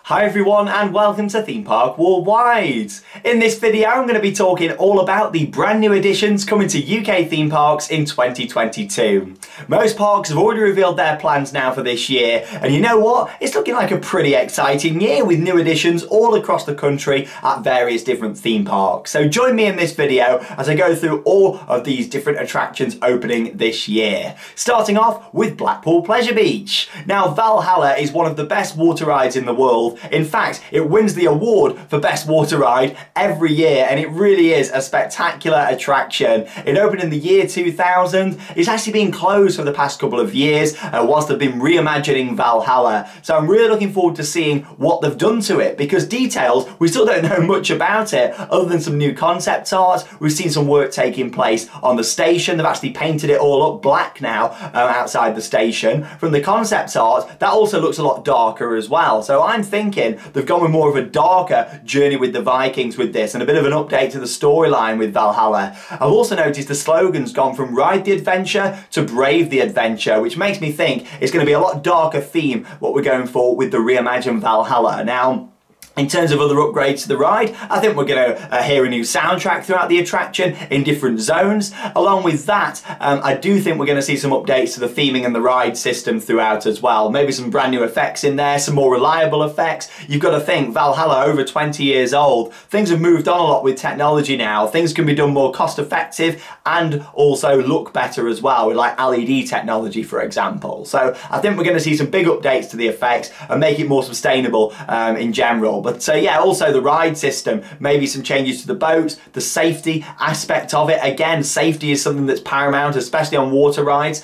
Hi everyone and welcome to Theme Park Worldwide. In this video I'm going to be talking all about the brand new additions coming to UK theme parks in 2022. Most parks have already revealed their plans now for this year, and you know what? It's looking like a pretty exciting year with new additions all across the country at various different theme parks. So join me in this video as I go through all of these different attractions opening this year. Starting off with Blackpool Pleasure Beach. Now Valhalla is one of the best water rides in the world. In fact, it wins the award for Best Water Ride every year, and it really is a spectacular attraction. It opened in the year 2000. It's actually been closed for the past couple of years whilst they've been reimagining Valhalla. So I'm really looking forward to seeing what they've done to it, because details, we still don't know much about it other than some new concept art. We've seen some work taking place on the station. They've actually painted it all up black now outside the station. From the concept art, that also looks a lot darker as well. So I'm thinking they've gone with more of a darker journey with the Vikings with this, and a bit of an update to the storyline with Valhalla. I've also noticed the slogan's gone from Ride the Adventure to Brave the Adventure, which makes me think it's going to be a lot darker theme what we're going for with the reimagined Valhalla. Now, in terms of other upgrades to the ride, I think we're going to hear a new soundtrack throughout the attraction in different zones. Along with that, I do think we're going to see some updates to the theming and the ride system throughout as well. Maybe some brand new effects in there, some more reliable effects. You've got to think, Valhalla, over 20 years old. Things have moved on a lot with technology now. Things can be done more cost effective and also look better as well, with like LED technology, for example. So I think we're going to see some big updates to the effects and make it more sustainable in general. But yeah, also the ride system, maybe some changes to the boats, the safety aspect of it. Again, safety is something that's paramount, especially on water rides.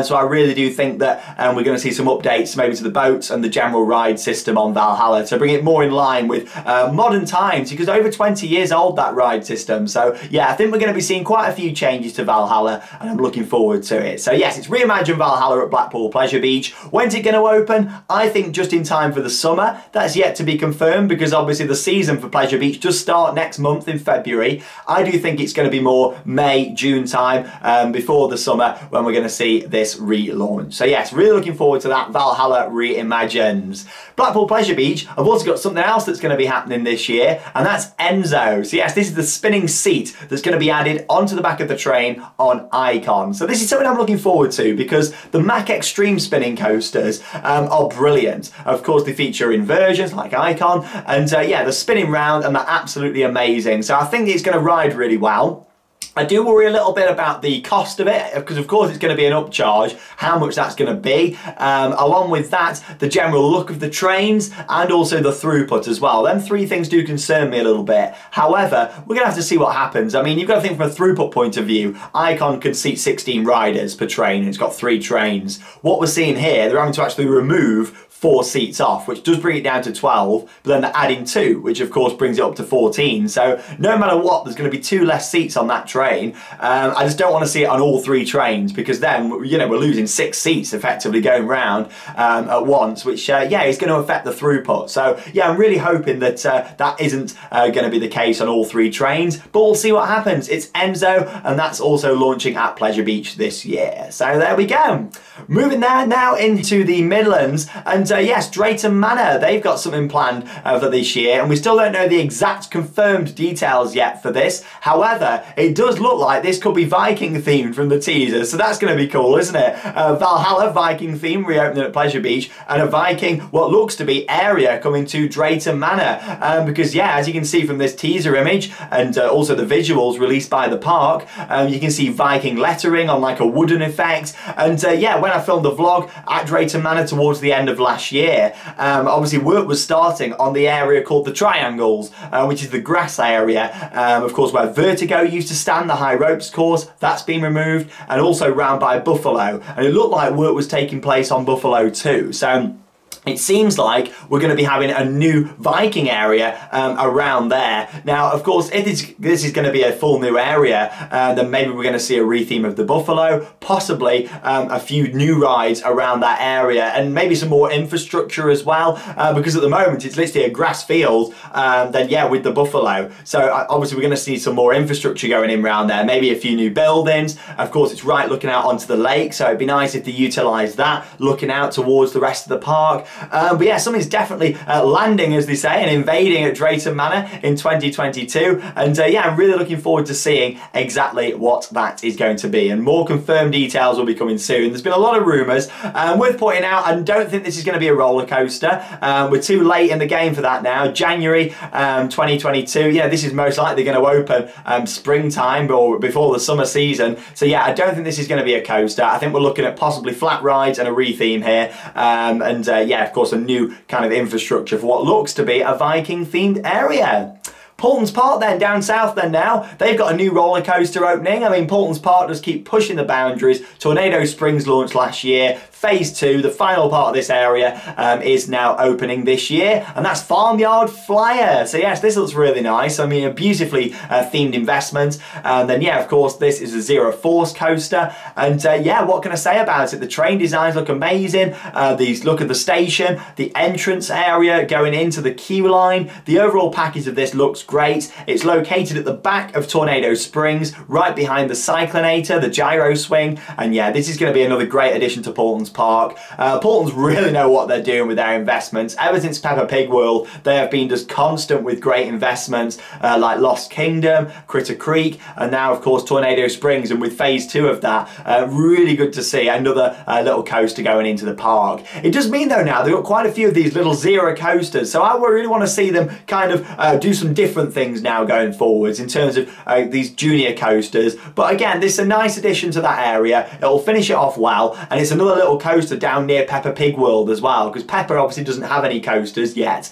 So I really do think that we're going to see some updates maybe to the boats and the general ride system on Valhalla to bring it more in line with modern times, because over 20 years old, that ride system. So yeah, I think we're going to be seeing quite a few changes to Valhalla, and I'm looking forward to it. So yes, it's reimagined Valhalla at Blackpool Pleasure Beach. When's it going to open? I think just in time for the summer. That's yet to be confirmed, because obviously the season for Pleasure Beach does start next month in February. I do think it's going to be more May, June time before the summer when we're going to see this relaunch. So yes, really looking forward to that Valhalla reimagined. Blackpool Pleasure Beach, I've also got something else that's going to be happening this year, and that's Enzo. So yes, this is the spinning seat that's going to be added onto the back of the train on Icon. So this is something I'm looking forward to, because the Mack Extreme spinning coasters are brilliant. Of course, they feature inversions like Icon, and yeah, they're spinning round and they're absolutely amazing. So I think it's going to ride really well. I do worry a little bit about the cost of it, because of course it's going to be an upcharge, how much that's going to be. Along with that, the general look of the trains and also the throughput as well. Them three things do concern me a little bit. However, we're going to have to see what happens. I mean, you've got to think from a throughput point of view. Icon can seat 16 riders per train, and it's got 3 trains. What we're seeing here, they're having to actually remove 4 seats off, which does bring it down to 12, but then they're adding 2, which of course brings it up to 14. So no matter what, there's going to be 2 less seats on that train. I just don't want to see it on all 3 trains, because then, you know, we're losing 6 seats effectively going round at once, which yeah, is going to affect the throughput. So yeah, I'm really hoping that that isn't going to be the case on all 3 trains, but we'll see what happens. It's Enzo, and that's also launching at Pleasure Beach this year. So there we go. Moving there now into the Midlands, and yes, Drayton Manor, they've got something planned for this year, and we still don't know the exact confirmed details yet for this. However, it does look like this could be Viking themed from the teaser, so that's going to be cool, isn't it? Valhalla Viking theme reopening at Pleasure Beach, and a Viking, what looks to be area coming to Drayton Manor, because yeah, as you can see from this teaser image and also the visuals released by the park, you can see Viking lettering on like a wooden effect. And yeah, when I filmed the vlog at Drayton Manor towards the end of last year, obviously work was starting on the area called the Triangles, which is the grass area, of course, where Vertigo used to stand, the high ropes course. That's been removed, and also round by Buffalo, and it looked like work was taking place on Buffalo too. So it seems like we're going to be having a new Viking area around there. Now, of course, if this is going to be a full new area, then maybe we're going to see a retheme of the Buffalo, possibly a few new rides around that area, and maybe some more infrastructure as well, because at the moment it's literally a grass field, then yeah, with the Buffalo. So obviously we're going to see some more infrastructure going in around there, maybe a few new buildings. Of course, it's right looking out onto the lake, so it'd be nice if they utilise that, looking out towards the rest of the park. But yeah, something's definitely landing, as they say, and invading at Drayton Manor in 2022. And yeah, I'm really looking forward to seeing exactly what that is going to be. And more confirmed details will be coming soon. There's been a lot of rumours. Worth pointing out, I don't think this is going to be a roller coaster. We're too late in the game for that now. January 2022. Yeah, this is most likely going to open springtime or before the summer season. So yeah, I don't think this is going to be a coaster. I think we're looking at possibly flat rides and a retheme here. Yeah, of course, a new kind of infrastructure for what looks to be a Viking themed area. Paultons Park then, down south then now, they've got a new roller coaster opening. I mean, Paultons Park does keep pushing the boundaries. Tornado Springs launched last year. Phase 2, the final part of this area, is now opening this year, and that's Farmyard Flyer. So yes, this looks really nice. I mean, a beautifully themed investment. And then yeah, of course, this is a Zero Force coaster. And yeah, what can I say about it? The train designs look amazing. These look at the station, the entrance area going into the queue line. The overall package of this looks great. It's located at the back of Tornado Springs, right behind the Cyclonator, the gyro swing. And yeah, this is going to be another great addition to Paultons Park. Paultons really know what they're doing with their investments. Ever since Peppa Pig World, they have been just constant with great investments like Lost Kingdom, Critter Creek, and now of course Tornado Springs. And with phase 2 of that, really good to see another little coaster going into the park. It does mean though now they've got quite a few of these little Zero coasters, so I really want to see them kind of do some different things now going forwards in terms of these junior coasters. But again, this is a nice addition to that area. It'll finish it off well, and it's another little coaster down near Peppa Pig World as well, because Peppa obviously doesn't have any coasters yet.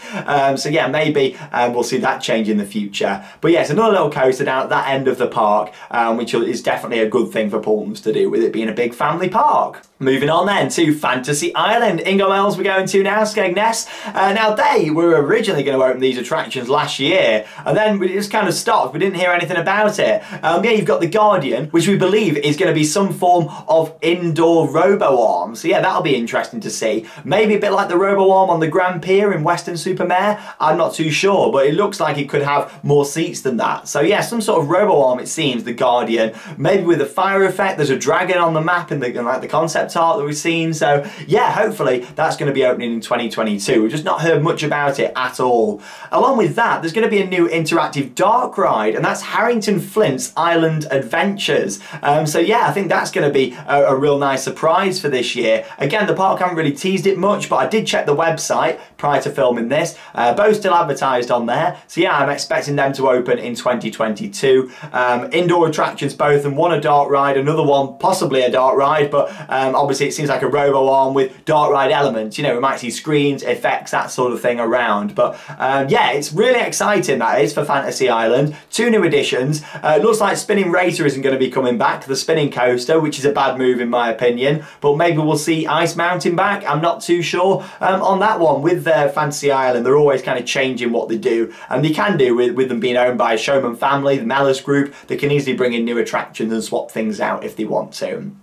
So yeah, maybe we'll see that change in the future. But yeah, it's another little coaster down at that end of the park, which is definitely a good thing for Paultons to do, with it being a big family park. Moving on then to Fantasy Island. Inglemells we're going to now, Skegness. Now they were originally going to open these attractions last year, and then we just kind of stopped. We didn't hear anything about it. Yeah, you've got the Guardian, which we believe is going to be some form of indoor robo-arm. So yeah, that'll be interesting to see. Maybe a bit like the robo-arm on the Grand Pier in Weston-super-Mare. I'm not too sure, but it looks like it could have more seats than that. So yeah, some sort of robo-arm, it seems, the Guardian. Maybe with a fire effect. There's a dragon on the map in like the concept art that we've seen. So yeah, hopefully that's going to be opening in 2022. We've just not heard much about it at all. Along with that, there's going to be a new interactive dark ride, and that's Harrington Flint's Island Adventures. So yeah, I think that's going to be a real nice surprise for this year. Again, the park haven't really teased it much, but I did check the website prior to filming this. Both still advertised on there. So yeah, I'm expecting them to open in 2022. Indoor attractions both, and one a dark ride, another one possibly a dark ride, but obviously it seems like a robo-arm with dark ride elements. You know, we might see screens, effects, that sort of thing around. But yeah, it's really exciting, that is, for Fantasy Island. 2 new additions. It looks like Spinning Racer isn't going to be coming back, the spinning coaster, which is a bad move in my opinion. But maybe we'll see Ice Mountain back. I'm not too sure on that one. With Fantasy Island, they're always kind of changing what they do, and they can do with them being owned by a Showman family, the Mellors Group. They can easily bring in new attractions and swap things out if they want to.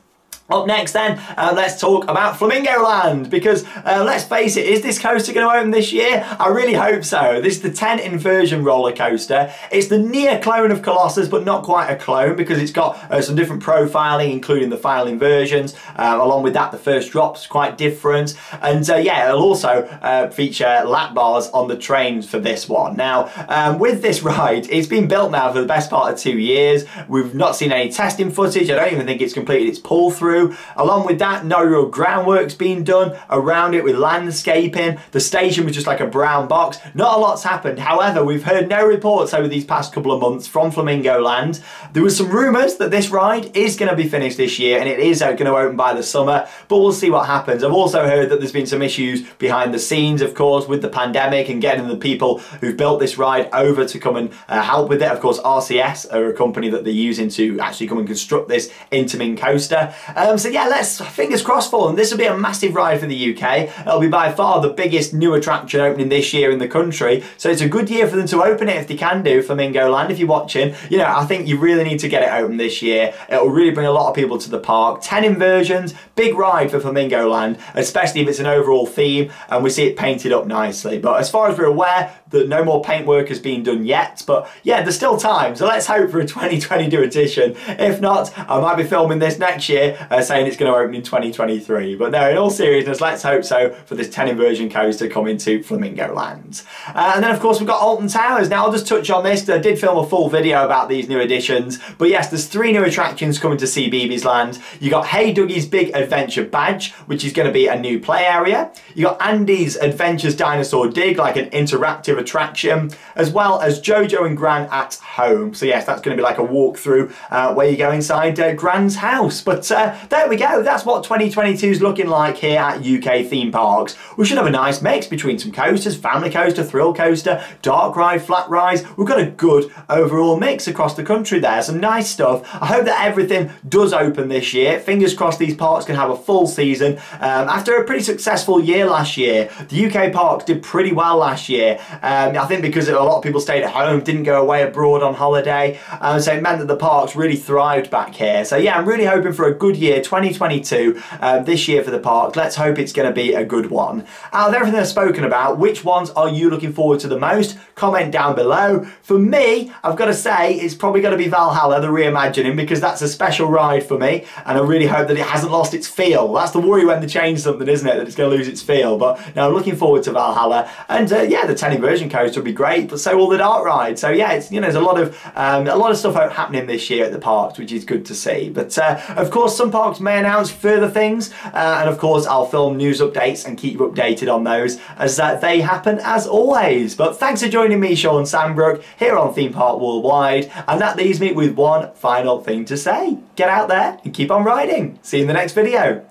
Up next then, let's talk about Flamingo Land, because let's face it, is this coaster going to open this year? I really hope so. This is the 10 inversion roller coaster. It's the near clone of Colossus, but not quite a clone, because it's got some different profiling, including the final inversions. Along with that, the first drop's quite different. And yeah, it'll also feature lap bars on the trains for this one. Now, with this ride, it's been built now for the best part of 2 years. We've not seen any testing footage. I don't even think it's completed its pull through. Along with that, no real groundwork's been done around it with landscaping. The station was just like a brown box. Not a lot's happened. However, we've heard no reports over these past couple of months from Flamingo Land. There was some rumours that this ride is going to be finished this year, and it is going to open by the summer, but we'll see what happens. I've also heard that there's been some issues behind the scenes, of course, with the pandemic and getting the people who've built this ride over to come and help with it. Of course, RCS are a company that they're using to actually come and construct this Intamin coaster. So yeah, let's fingers crossed for them. This will be a massive ride for the UK. It'll be by far the biggest new attraction opening this year in the country. So it's a good year for them to open it if they can do, Flamingo Land. If you're watching, you know, I think you really need to get it open this year. It'll really bring a lot of people to the park. 10 inversions, big ride for Flamingo Land, especially if it's an overall theme and we see it painted up nicely. But as far as we're aware, that no more paintwork has been done yet, but yeah, there's still time, so let's hope for a 2022 edition. If not, I might be filming this next year, saying it's going to open in 2023. But no, in all seriousness, let's hope so for this 10 inversion coaster coming to Flamingo Land. And then of course we've got Alton Towers. Now I'll just touch on this. I did film a full video about these new additions, but yes, there's 3 new attractions coming to CBeebies Land. You got Hey Dougie's Big Adventure Badge, which is going to be a new play area. You got Andy's Adventures Dinosaur Dig, like an interactive attraction, as well as Jojo and Gran at Home. So yes, that's going to be like a walkthrough where you go inside Gran's house. But there we go. That's what 2022 is looking like here at UK Theme Parks. We should have a nice mix between some coasters, family coaster, thrill coaster, dark ride, flat rides. We've got a good overall mix across the country there. Some nice stuff. I hope that everything does open this year. Fingers crossed these parks can have a full season. After a pretty successful year last year, the UK parks did pretty well last year. I think because a lot of people stayed at home, didn't go away abroad on holiday, so it meant that the parks really thrived back here. So yeah, I'm really hoping for a good year 2022 this year for the park. Let's hope it's going to be a good one. Out of everything I've spoken about, which ones are you looking forward to the most? Comment down below. For me, I've got to say it's probably going to be Valhalla, the reimagining, because that's a special ride for me, and I really hope that it hasn't lost its feel. That's the worry when they change something, isn't it, that it's going to lose its feel. But no, I'm looking forward to Valhalla, and yeah, the 10 inversion coaster will be great, but so will the dark ride. So yeah, it's, there's a lot of stuff happening this year at the parks, which is good to see. But of course, some parks may announce further things, and of course I'll film news updates and keep you updated on those as they happen, as always. But thanks for joining me, Sean Sandbrook, here on Theme Park Worldwide, and that leaves me with one final thing to say. Get out there and keep on riding. See you in the next video.